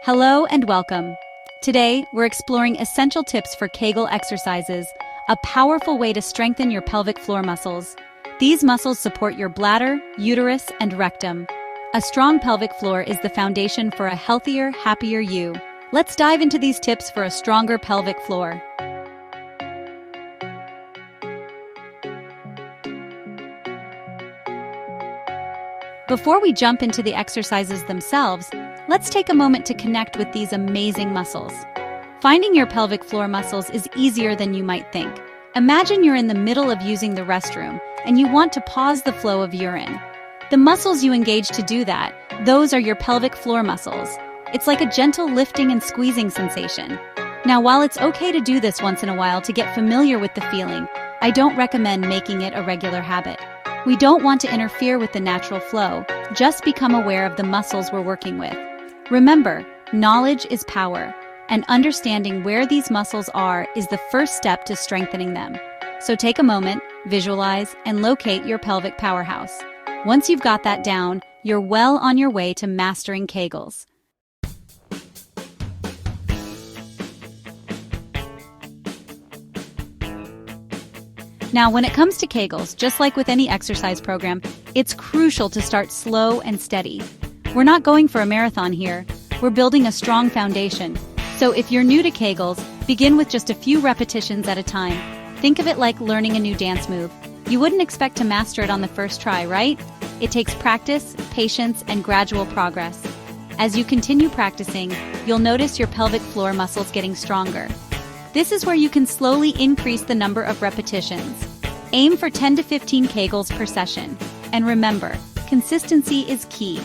Hello and welcome. Today, we're exploring essential tips for Kegel exercises, a powerful way to strengthen your pelvic floor muscles. These muscles support your bladder, uterus, and rectum. A strong pelvic floor is the foundation for a healthier, happier you. Let's dive into these tips for a stronger pelvic floor. Before we jump into the exercises themselves, let's take a moment to connect with these amazing muscles. Finding your pelvic floor muscles is easier than you might think. Imagine you're in the middle of using the restroom and you want to pause the flow of urine. The muscles you engage to do that, those are your pelvic floor muscles. It's like a gentle lifting and squeezing sensation. Now, while it's okay to do this once in a while to get familiar with the feeling, I don't recommend making it a regular habit. We don't want to interfere with the natural flow, just become aware of the muscles we're working with. Remember, knowledge is power, and understanding where these muscles are is the first step to strengthening them. So take a moment, visualize, and locate your pelvic powerhouse. Once you've got that down, you're well on your way to mastering Kegels. Now, when it comes to Kegels, just like with any exercise program, it's crucial to start slow and steady. We're not going for a marathon here. We're building a strong foundation. So if you're new to Kegels, begin with just a few repetitions at a time. Think of it like learning a new dance move. You wouldn't expect to master it on the first try, right? It takes practice, patience, and gradual progress. As you continue practicing, you'll notice your pelvic floor muscles getting stronger. This is where you can slowly increase the number of repetitions. Aim for 10 to 15 Kegels per session. And remember, consistency is key.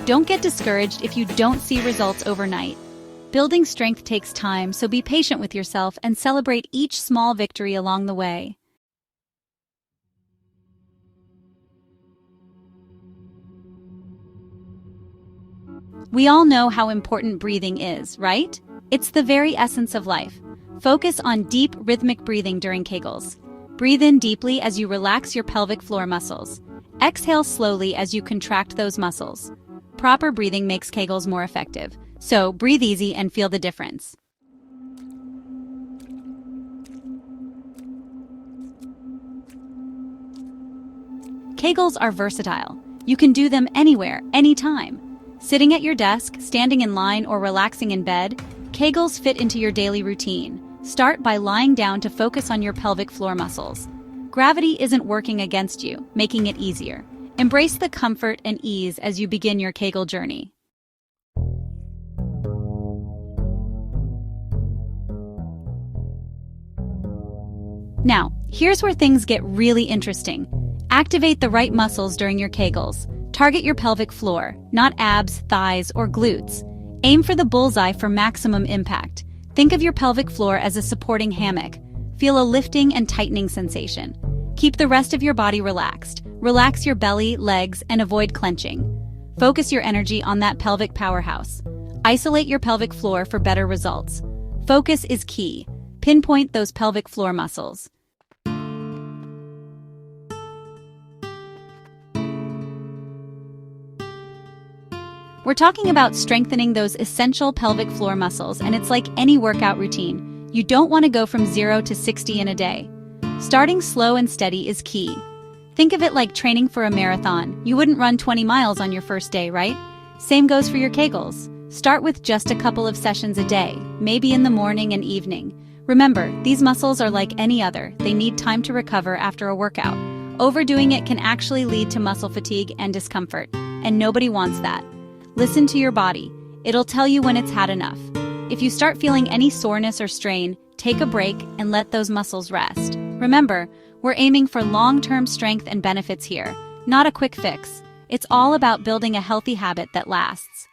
Don't get discouraged if you don't see results overnight. Building strength takes time, so be patient with yourself and celebrate each small victory along the way. We all know how important breathing is, right? It's the very essence of life. Focus on deep, rhythmic breathing during Kegels. Breathe in deeply as you relax your pelvic floor muscles. Exhale slowly as you contract those muscles. Proper breathing makes Kegels more effective, so breathe easy and feel the difference. Kegels are versatile. You can do them anywhere, anytime. Sitting at your desk, standing in line, or relaxing in bed, Kegels fit into your daily routine. Start by lying down to focus on your pelvic floor muscles. Gravity isn't working against you, making it easier. Embrace the comfort and ease as you begin your Kegel journey. Now, here's where things get really interesting. Activate the right muscles during your Kegels. Target your pelvic floor, not abs, thighs, or glutes. Aim for the bullseye for maximum impact. Think of your pelvic floor as a supporting hammock. Feel a lifting and tightening sensation. Keep the rest of your body relaxed. Relax your belly, legs, and avoid clenching. Focus your energy on that pelvic powerhouse. Isolate your pelvic floor for better results. Focus is key. Pinpoint those pelvic floor muscles. We're talking about strengthening those essential pelvic floor muscles, and it's like any workout routine. You don't want to go from 0 to 60 in a day. Starting slow and steady is key. Think of it like training for a marathon. You wouldn't run 20 miles on your first day, right? Same goes for your Kegels. Start with just a couple of sessions a day, maybe in the morning and evening. Remember, these muscles are like any other. They need time to recover after a workout. Overdoing it can actually lead to muscle fatigue and discomfort, and nobody wants that. Listen to your body. It'll tell you when it's had enough. If you start feeling any soreness or strain, take a break and let those muscles rest. Remember, we're aiming for long-term strength and benefits here, not a quick fix. It's all about building a healthy habit that lasts.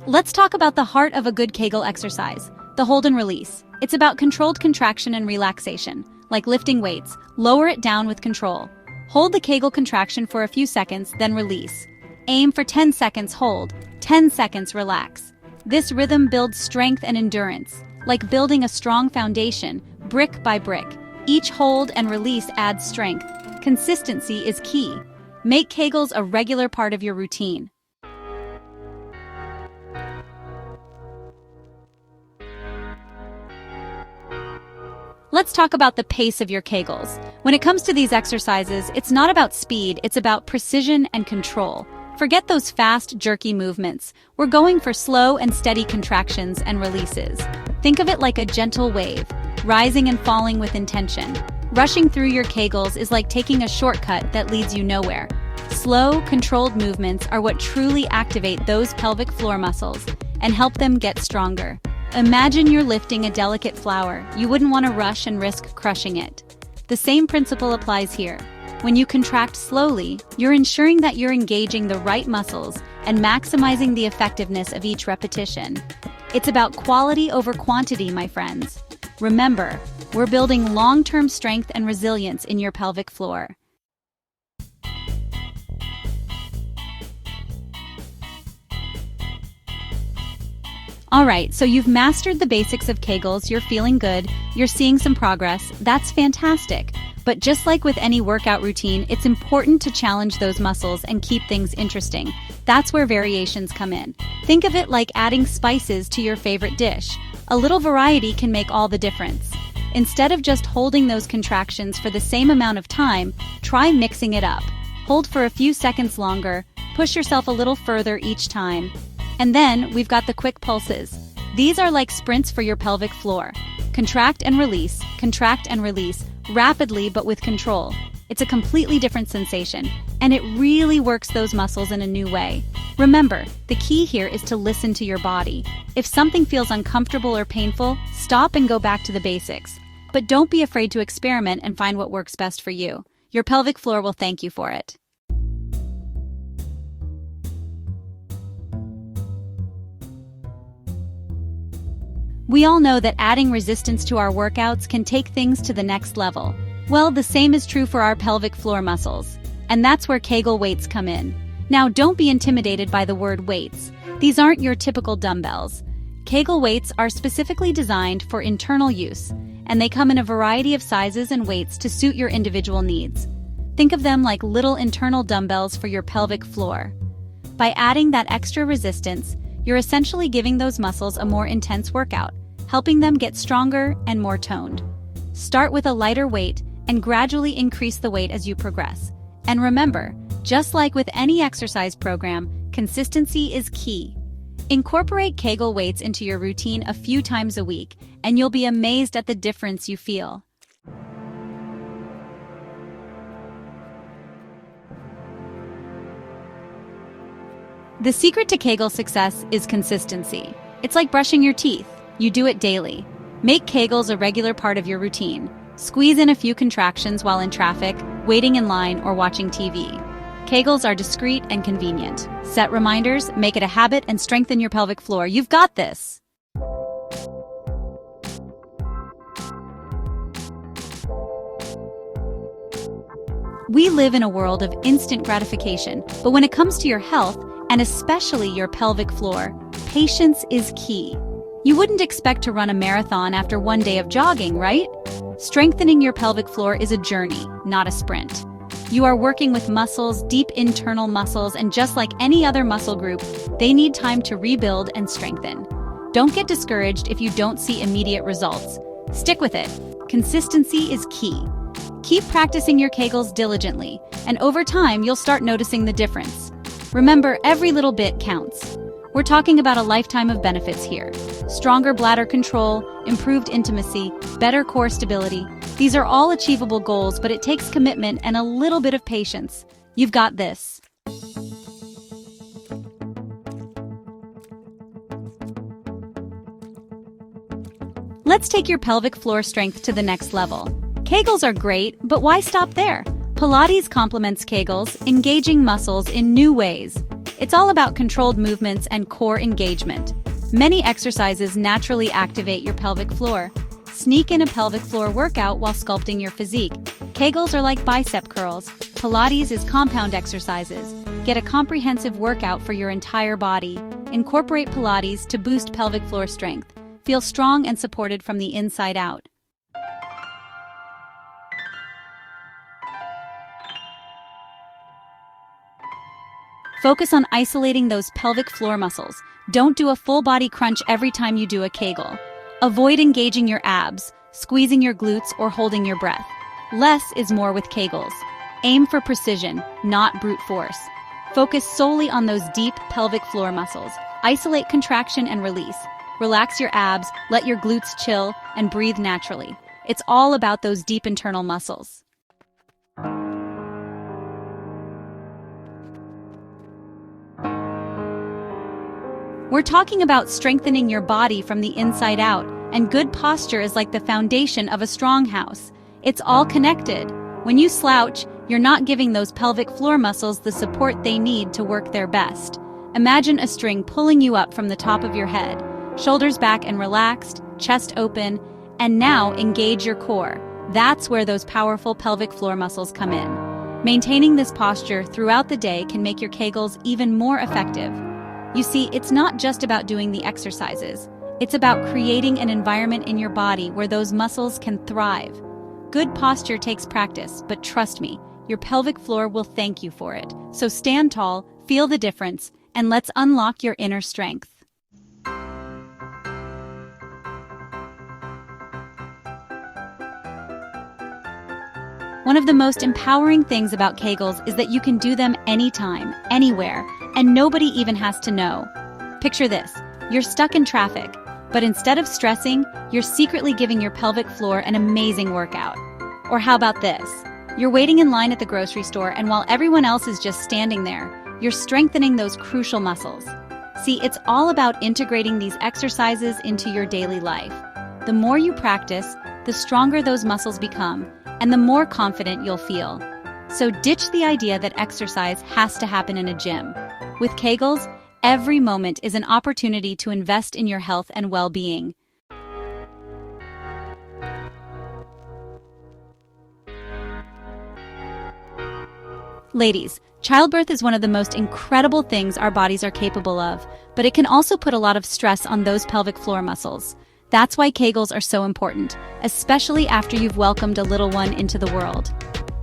Let's talk about the heart of a good Kegel exercise, the hold and release. It's about controlled contraction and relaxation. Like lifting weights, lower it down with control. Hold the Kegel contraction for a few seconds, then release. Aim for 10 seconds hold, 10 seconds relax. This rhythm builds strength and endurance, like building a strong foundation, brick by brick. Each hold and release adds strength. Consistency is key. Make Kegels a regular part of your routine. Let's talk about the pace of your Kegels. When it comes to these exercises, it's not about speed, it's about precision and control. Forget those fast, jerky movements. We're going for slow and steady contractions and releases. Think of it like a gentle wave, rising and falling with intention. Rushing through your Kegels is like taking a shortcut that leads you nowhere. Slow, controlled movements are what truly activate those pelvic floor muscles and help them get stronger. Imagine you're lifting a delicate flower. You wouldn't want to rush and risk crushing it. The same principle applies here. When you contract slowly, you're ensuring that you're engaging the right muscles and maximizing the effectiveness of each repetition. It's about quality over quantity, my friends. Remember, we're building long-term strength and resilience in your pelvic floor. Alright, so you've mastered the basics of Kegels, you're feeling good, you're seeing some progress, that's fantastic. But just like with any workout routine, it's important to challenge those muscles and keep things interesting. That's where variations come in. Think of it like adding spices to your favorite dish. A little variety can make all the difference. Instead of just holding those contractions for the same amount of time, try mixing it up. Hold for a few seconds longer, push yourself a little further each time. And then we've got the quick pulses. These are like sprints for your pelvic floor. Contract and release, rapidly but with control. It's a completely different sensation, and it really works those muscles in a new way. Remember, the key here is to listen to your body. If something feels uncomfortable or painful, stop and go back to the basics. But don't be afraid to experiment and find what works best for you. Your pelvic floor will thank you for it. We all know that adding resistance to our workouts can take things to the next level. Well, the same is true for our pelvic floor muscles. And that's where Kegel weights come in. Now, don't be intimidated by the word weights. These aren't your typical dumbbells. Kegel weights are specifically designed for internal use, and they come in a variety of sizes and weights to suit your individual needs. Think of them like little internal dumbbells for your pelvic floor. By adding that extra resistance, you're essentially giving those muscles a more intense workout, helping them get stronger and more toned. Start with a lighter weight and gradually increase the weight as you progress. And remember, just like with any exercise program, consistency is key. Incorporate Kegel weights into your routine a few times a week, and you'll be amazed at the difference you feel. The secret to Kegel success is consistency. It's like brushing your teeth. You do it daily. Make Kegels a regular part of your routine. Squeeze in a few contractions while in traffic, waiting in line, or watching TV. Kegels are discreet and convenient. Set reminders, make it a habit, and strengthen your pelvic floor. You've got this! We live in a world of instant gratification, but when it comes to your health, and especially your pelvic floor, patience is key. You wouldn't expect to run a marathon after one day of jogging, right? Strengthening your pelvic floor is a journey, not a sprint. You are working with muscles, deep internal muscles, and just like any other muscle group, they need time to rebuild and strengthen. Don't get discouraged if you don't see immediate results. Stick with it. Consistency is key. Keep practicing your Kegels diligently, and over time, you'll start noticing the difference. Remember, every little bit counts. We're talking about a lifetime of benefits here. Stronger bladder control, improved intimacy, better core stability. These are all achievable goals, but it takes commitment and a little bit of patience. You've got this. Let's take your pelvic floor strength to the next level. Kegels are great, but why stop there? Pilates complements Kegels, engaging muscles in new ways. It's all about controlled movements and core engagement. Many exercises naturally activate your pelvic floor. Sneak in a pelvic floor workout while sculpting your physique. Kegels are like bicep curls. Pilates is compound exercises. Get a comprehensive workout for your entire body. Incorporate Pilates to boost pelvic floor strength. Feel strong and supported from the inside out. Focus on isolating those pelvic floor muscles. Don't do a full body crunch every time you do a Kegel. Avoid engaging your abs, squeezing your glutes, or holding your breath. Less is more with Kegels. Aim for precision, not brute force. Focus solely on those deep pelvic floor muscles. Isolate contraction and release. Relax your abs, let your glutes chill, and breathe naturally. It's all about those deep internal muscles. We're talking about strengthening your body from the inside out, and good posture is like the foundation of a strong house. It's all connected. When you slouch, you're not giving those pelvic floor muscles the support they need to work their best. Imagine a string pulling you up from the top of your head, shoulders back and relaxed, chest open, and now engage your core. That's where those powerful pelvic floor muscles come in. Maintaining this posture throughout the day can make your Kegels even more effective. You see, it's not just about doing the exercises. It's about creating an environment in your body where those muscles can thrive. Good posture takes practice, but trust me, your pelvic floor will thank you for it. So stand tall, feel the difference, and let's unlock your inner strength. One of the most empowering things about Kegels is that you can do them anytime, anywhere, and nobody even has to know. Picture this: you're stuck in traffic, but instead of stressing, you're secretly giving your pelvic floor an amazing workout. Or how about this? You're waiting in line at the grocery store, and while everyone else is just standing there, you're strengthening those crucial muscles. See, it's all about integrating these exercises into your daily life. The more you practice, the stronger those muscles become, and the more confident you'll feel. So ditch the idea that exercise has to happen in a gym. With Kegels, every moment is an opportunity to invest in your health and well-being. Ladies, childbirth is one of the most incredible things our bodies are capable of, but it can also put a lot of stress on those pelvic floor muscles. That's why Kegels are so important, especially after you've welcomed a little one into the world.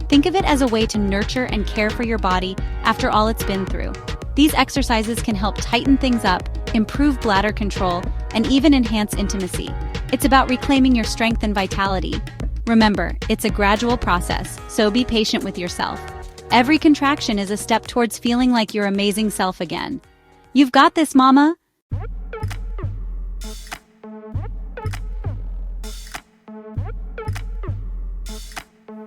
Think of it as a way to nurture and care for your body after all it's been through. These exercises can help tighten things up, improve bladder control, and even enhance intimacy. It's about reclaiming your strength and vitality. Remember, it's a gradual process, so be patient with yourself. Every contraction is a step towards feeling like your amazing self again. You've got this, mama!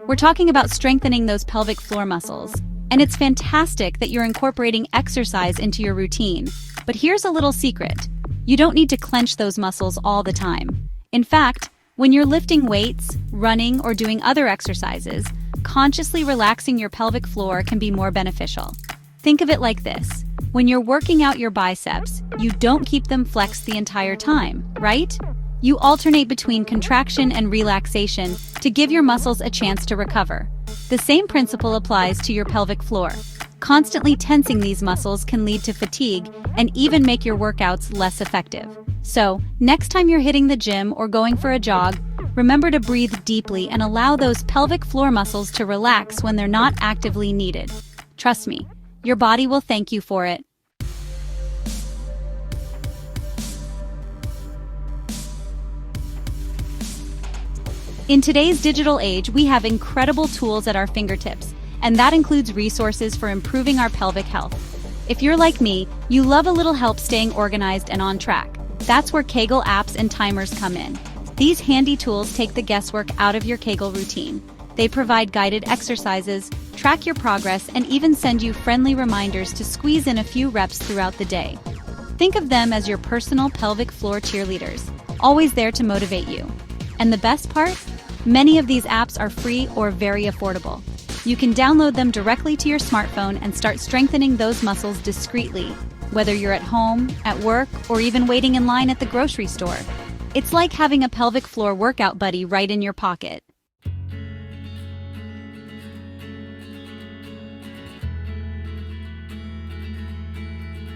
We're talking about strengthening those pelvic floor muscles, and it's fantastic that you're incorporating exercise into your routine. But here's a little secret. You don't need to clench those muscles all the time. In fact, when you're lifting weights, running, or doing other exercises, consciously relaxing your pelvic floor can be more beneficial. Think of it like this. When you're working out your biceps, you don't keep them flexed the entire time, right? You alternate between contraction and relaxation to give your muscles a chance to recover. The same principle applies to your pelvic floor. Constantly tensing these muscles can lead to fatigue and even make your workouts less effective. So, next time you're hitting the gym or going for a jog, remember to breathe deeply and allow those pelvic floor muscles to relax when they're not actively needed. Trust me, your body will thank you for it. In today's digital age, we have incredible tools at our fingertips, and that includes resources for improving our pelvic health. If you're like me, you love a little help staying organized and on track. That's where Kegel apps and timers come in. These handy tools take the guesswork out of your Kegel routine. They provide guided exercises, track your progress, and even send you friendly reminders to squeeze in a few reps throughout the day. Think of them as your personal pelvic floor cheerleaders, always there to motivate you. And the best part? Many of these apps are free or very affordable. You can download them directly to your smartphone and start strengthening those muscles discreetly, whether you're at home, at work, or even waiting in line at the grocery store. It's like having a pelvic floor workout buddy right in your pocket.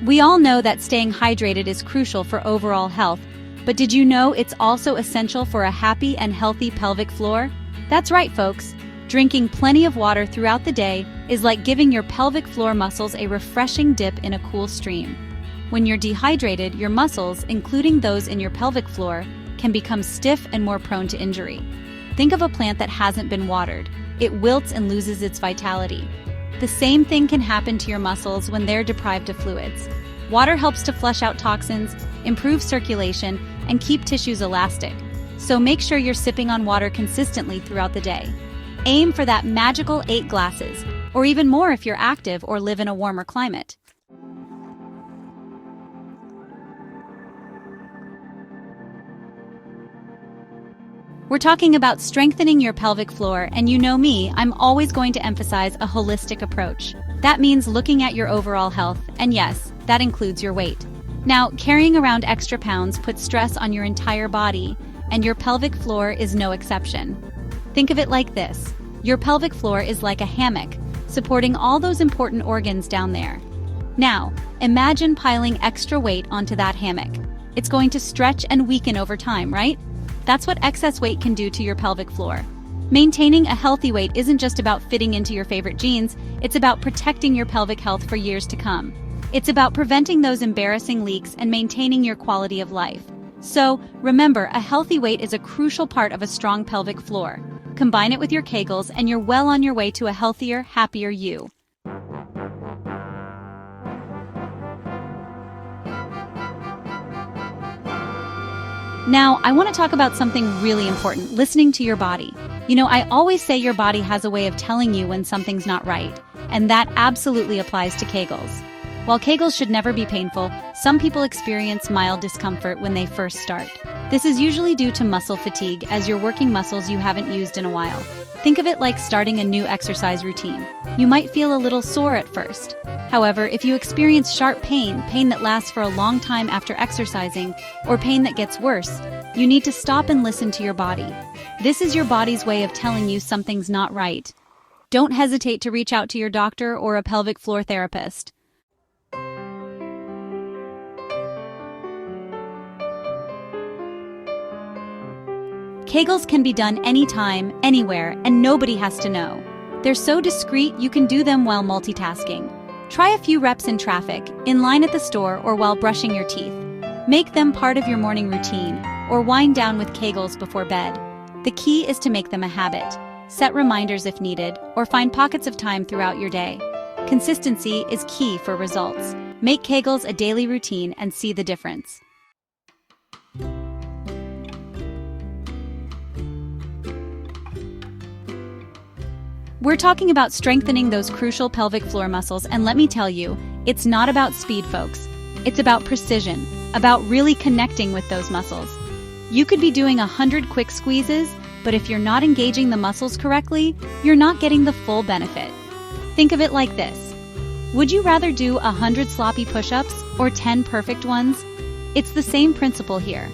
We all know that staying hydrated is crucial for overall health, but did you know it's also essential for a happy and healthy pelvic floor? That's right, folks. Drinking plenty of water throughout the day is like giving your pelvic floor muscles a refreshing dip in a cool stream. When you're dehydrated, your muscles, including those in your pelvic floor, can become stiff and more prone to injury. Think of a plant that hasn't been watered. It wilts and loses its vitality. The same thing can happen to your muscles when they're deprived of fluids. Water helps to flush out toxins, improve circulation, and keep tissues elastic. So make sure you're sipping on water consistently throughout the day. Aim for that magical 8 glasses, or even more if you're active or live in a warmer climate. We're talking about strengthening your pelvic floor, and you know me, I'm always going to emphasize a holistic approach. That means looking at your overall health, and yes, that includes your weight. Now, carrying around extra pounds puts stress on your entire body, and your pelvic floor is no exception. Think of it like this. Your pelvic floor is like a hammock, supporting all those important organs down there. Now, imagine piling extra weight onto that hammock. It's going to stretch and weaken over time, right? That's what excess weight can do to your pelvic floor. Maintaining a healthy weight isn't just about fitting into your favorite jeans, it's about protecting your pelvic health for years to come. It's about preventing those embarrassing leaks and maintaining your quality of life. So, remember, a healthy weight is a crucial part of a strong pelvic floor. Combine it with your Kegels and you're well on your way to a healthier, happier you. Now, I want to talk about something really important, listening to your body. You know, I always say your body has a way of telling you when something's not right, and that absolutely applies to Kegels. While Kegels should never be painful, some people experience mild discomfort when they first start. This is usually due to muscle fatigue, as you're working muscles you haven't used in a while. Think of it like starting a new exercise routine. You might feel a little sore at first. However, if you experience sharp pain that lasts for a long time after exercising, or pain that gets worse, you need to stop and listen to your body. This is your body's way of telling you something's not right. Don't hesitate to reach out to your doctor or a pelvic floor therapist. Kegels can be done anytime, anywhere, and nobody has to know. They're so discreet you can do them while multitasking. Try a few reps in traffic, in line at the store, or while brushing your teeth. Make them part of your morning routine, or wind down with Kegels before bed. The key is to make them a habit. Set reminders if needed, or find pockets of time throughout your day. Consistency is key for results. Make Kegels a daily routine and see the difference. We're talking about strengthening those crucial pelvic floor muscles, and let me tell you, it's not about speed, folks. It's about precision, about really connecting with those muscles. You could be doing 100 quick squeezes, but if you're not engaging the muscles correctly, you're not getting the full benefit. Think of it like this. Would you rather do 100 sloppy push-ups or 10 perfect ones? It's the same principle here.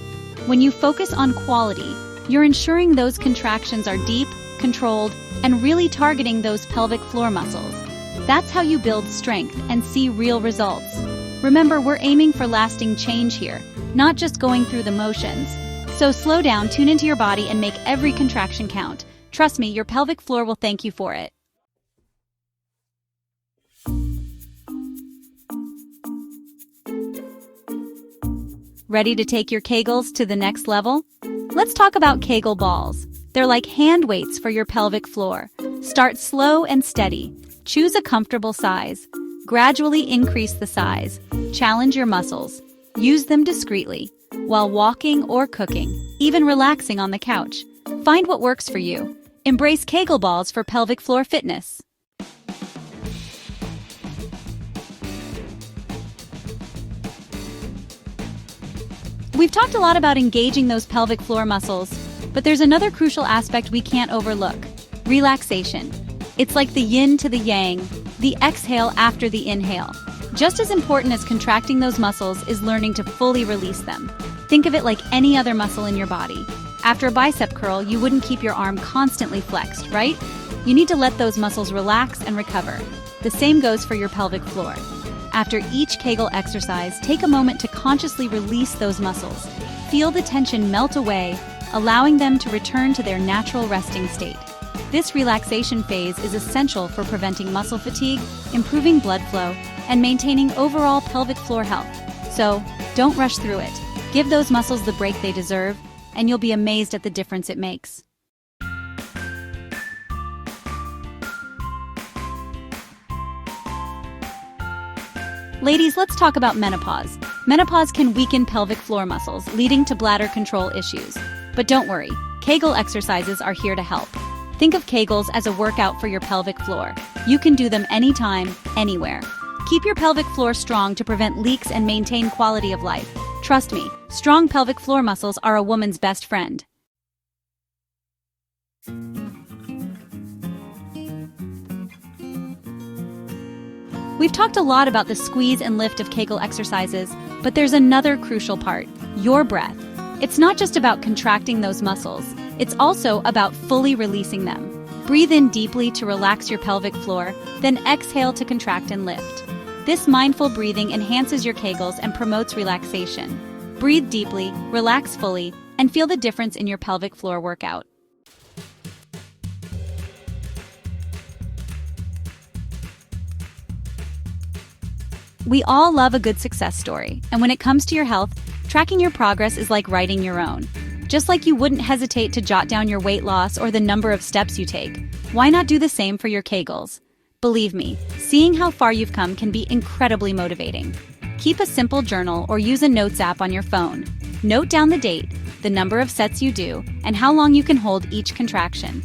When you focus on quality, you're ensuring those contractions are deep, controlled, and really targeting those pelvic floor muscles. That's how you build strength and see real results. Remember, we're aiming for lasting change here, not just going through the motions. So slow down, tune into your body, and make every contraction count. Trust me, your pelvic floor will thank you for it. Ready to take your Kegels to the next level? Let's talk about Kegel balls. They're like hand weights for your pelvic floor. Start slow and steady. Choose a comfortable size. Gradually increase the size. Challenge your muscles. Use them discreetly, while walking or cooking, even relaxing on the couch. Find what works for you. Embrace Kegel balls for pelvic floor fitness. We've talked a lot about engaging those pelvic floor muscles, but there's another crucial aspect we can't overlook: relaxation. It's like the yin to the yang, the exhale after the inhale. Just as important as contracting those muscles is learning to fully release them. Think of it like any other muscle in your body. After a bicep curl, you wouldn't keep your arm constantly flexed, right? You need to let those muscles relax and recover. The same goes for your pelvic floor. After each Kegel exercise, take a moment to consciously release those muscles. Feel the tension melt away, allowing them to return to their natural resting state. This relaxation phase is essential for preventing muscle fatigue, improving blood flow, and maintaining overall pelvic floor health. So, don't rush through it. Give those muscles the break they deserve, and you'll be amazed at the difference it makes. Ladies, let's talk about menopause. Menopause can weaken pelvic floor muscles, leading to bladder control issues. But don't worry, Kegel exercises are here to help. Think of Kegels as a workout for your pelvic floor. You can do them anytime, anywhere. Keep your pelvic floor strong to prevent leaks and maintain quality of life. Trust me, strong pelvic floor muscles are a woman's best friend. We've talked a lot about the squeeze and lift of Kegel exercises, but there's another crucial part: your breath. It's not just about contracting those muscles, it's also about fully releasing them. Breathe in deeply to relax your pelvic floor, then exhale to contract and lift. This mindful breathing enhances your Kegels and promotes relaxation. Breathe deeply, relax fully, and feel the difference in your pelvic floor workout. We all love a good success story, and when it comes to your health, tracking your progress is like writing your own. Just like you wouldn't hesitate to jot down your weight loss or the number of steps you take, why not do the same for your Kegels? Believe me, seeing how far you've come can be incredibly motivating. Keep a simple journal or use a notes app on your phone. Note down the date, the number of sets you do, and how long you can hold each contraction.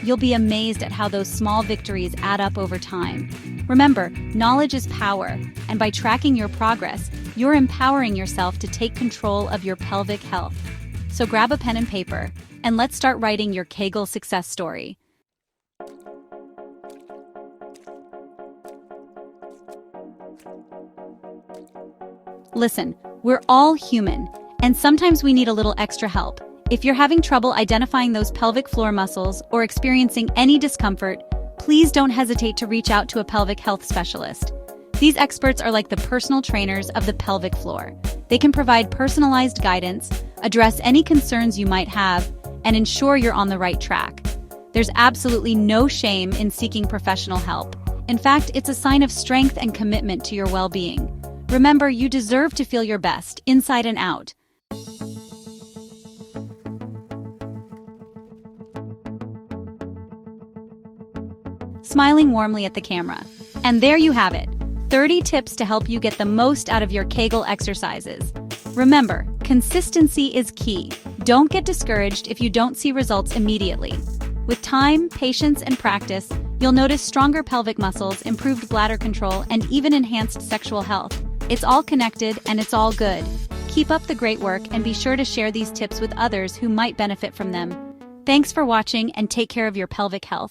You'll be amazed at how those small victories add up over time. Remember, knowledge is power, and by tracking your progress, you're empowering yourself to take control of your pelvic health. So grab a pen and paper, and let's start writing your Kegel success story. Listen, we're all human, and sometimes we need a little extra help. If you're having trouble identifying those pelvic floor muscles or experiencing any discomfort, please don't hesitate to reach out to a pelvic health specialist. These experts are like the personal trainers of the pelvic floor. They can provide personalized guidance, address any concerns you might have, and ensure you're on the right track. There's absolutely no shame in seeking professional help. In fact, it's a sign of strength and commitment to your well-being. Remember, you deserve to feel your best, inside and out. Smiling warmly at the camera. And there you have it, 30 tips to help you get the most out of your Kegel exercises. Remember, consistency is key. Don't get discouraged if you don't see results immediately. With time, patience, and practice, you'll notice stronger pelvic muscles, improved bladder control, and even enhanced sexual health. It's all connected, and it's all good. Keep up the great work, and be sure to share these tips with others who might benefit from them. Thanks for watching, and take care of your pelvic health.